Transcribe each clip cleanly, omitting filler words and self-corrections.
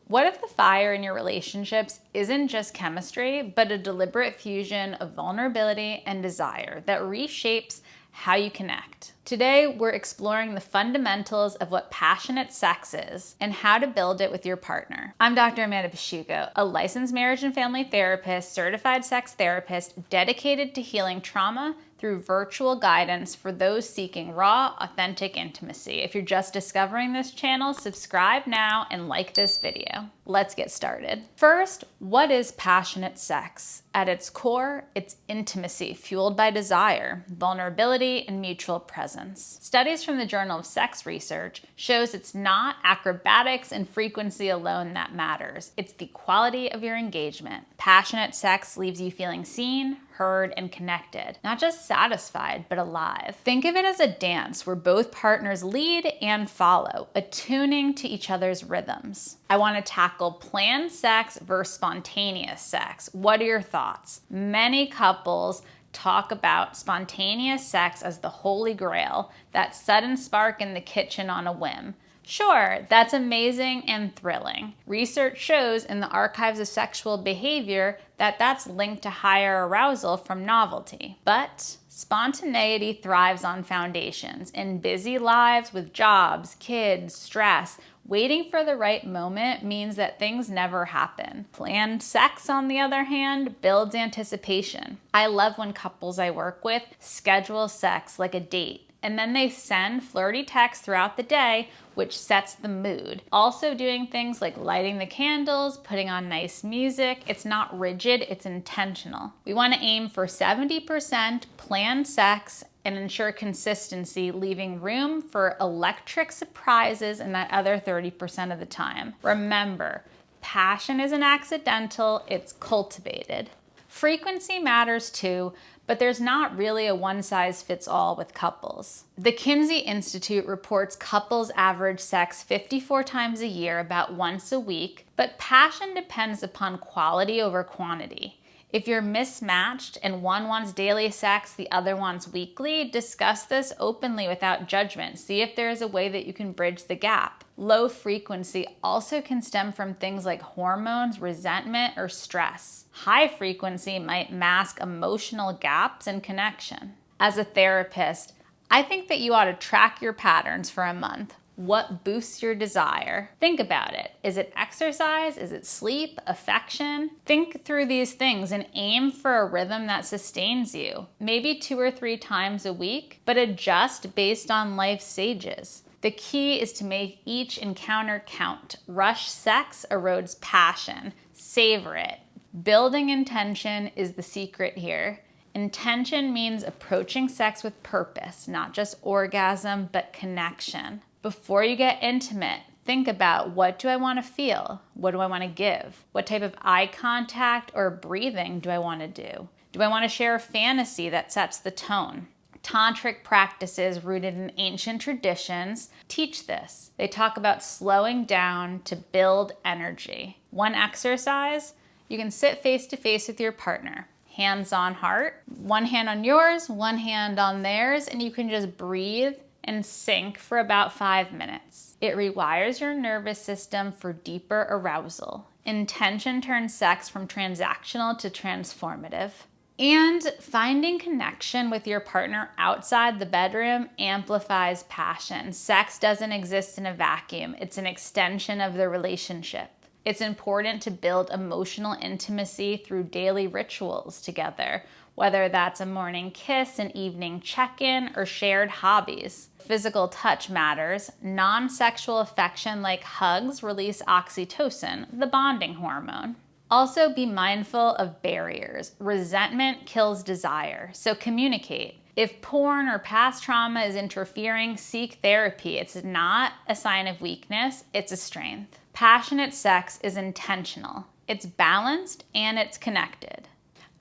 What if the fire in your relationships isn't just chemistry, but a deliberate fusion of vulnerability and desire that reshapes how you connect? Today, we're exploring the fundamentals of what passionate sex is and how to build it with your partner. I'm Dr. Amanda Pasciucco, a licensed marriage and family therapist, certified sex therapist, dedicated to healing trauma through virtual guidance for those seeking raw, authentic intimacy. If you're just discovering this channel, subscribe now and like this video. Let's get started. First, what is passionate sex? At its core, it's intimacy fueled by desire, vulnerability, and mutual presence. Studies from the Journal of Sex Research shows it's not acrobatics and frequency alone that matters. It's the quality of your engagement. Passionate sex leaves you feeling seen, heard, and connected, not just satisfied, but alive. Think of it as a dance where both partners lead and follow, attuning to each other's rhythms. I want to tackle planned sex versus spontaneous sex. What are your thoughts? Many couples talk about spontaneous sex as the holy grail, that sudden spark in the kitchen on a whim. Sure, that's amazing and thrilling. Research shows in the archives of sexual behavior that that's linked to higher arousal from novelty. But spontaneity thrives on foundations. In busy lives with jobs, kids, stress, waiting for the right moment means that things never happen. Planned sex, on the other hand, builds anticipation. I love when couples I work with schedule sex like a date, and then they send flirty texts throughout the day, which sets the mood. Also doing things like lighting the candles, putting on nice music. It's not rigid, it's intentional. We want to aim for 70% planned sex and ensure consistency, leaving room for electric surprises in that other 30% of the time. Remember, passion isn't accidental, it's cultivated. Frequency matters too, but there's not really a one-size-fits-all with couples. The Kinsey Institute reports couples average sex 54 times a year, about once a week, but passion depends upon quality over quantity. If you're mismatched and one wants daily sex, the other wants weekly, discuss this openly without judgment. See if there is a way that you can bridge the gap. Low frequency also can stem from things like hormones, resentment, or stress. High frequency might mask emotional gaps in connection. As a therapist, I think that you ought to track your patterns for a month. What boosts your desire? Think about it. Is it exercise? Is it sleep? Affection? Think through these things and aim for a rhythm that sustains you. Maybe 2 or 3 times a week, but adjust based on life's stages. The key is to make each encounter count. Rush sex erodes passion. Savor it. Building intention is the secret here. Intention means approaching sex with purpose, not just orgasm, but connection. Before you get intimate, think about, what do I want to feel? What do I want to give? What type of eye contact or breathing do I want to do? Do I want to share a fantasy that sets the tone? Tantric practices rooted in ancient traditions teach this. They talk about slowing down to build energy. One exercise, you can sit face to face with your partner. Hands on heart, one hand on yours, one hand on theirs, and you can just breathe and sync for about 5 minutes. It rewires your nervous system for deeper arousal. Intention turns sex from transactional to transformative. And finding connection with your partner outside the bedroom amplifies passion. Sex doesn't exist in a vacuum. It's an extension of the relationship. It's important to build emotional intimacy through daily rituals together, whether that's a morning kiss, an evening check-in, or shared hobbies. Physical touch matters. Non-sexual affection like hugs release oxytocin, the bonding hormone. Also, be mindful of barriers. Resentment kills desire, so communicate. If porn or past trauma is interfering, seek therapy. It's not a sign of weakness, it's a strength. Passionate sex is intentional. It's balanced and it's connected.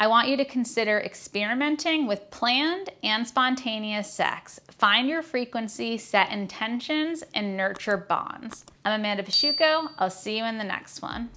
I want you to consider experimenting with planned and spontaneous sex. Find your frequency, set intentions, and nurture bonds. I'm Amanda Pasciucco. I'll see you in the next one.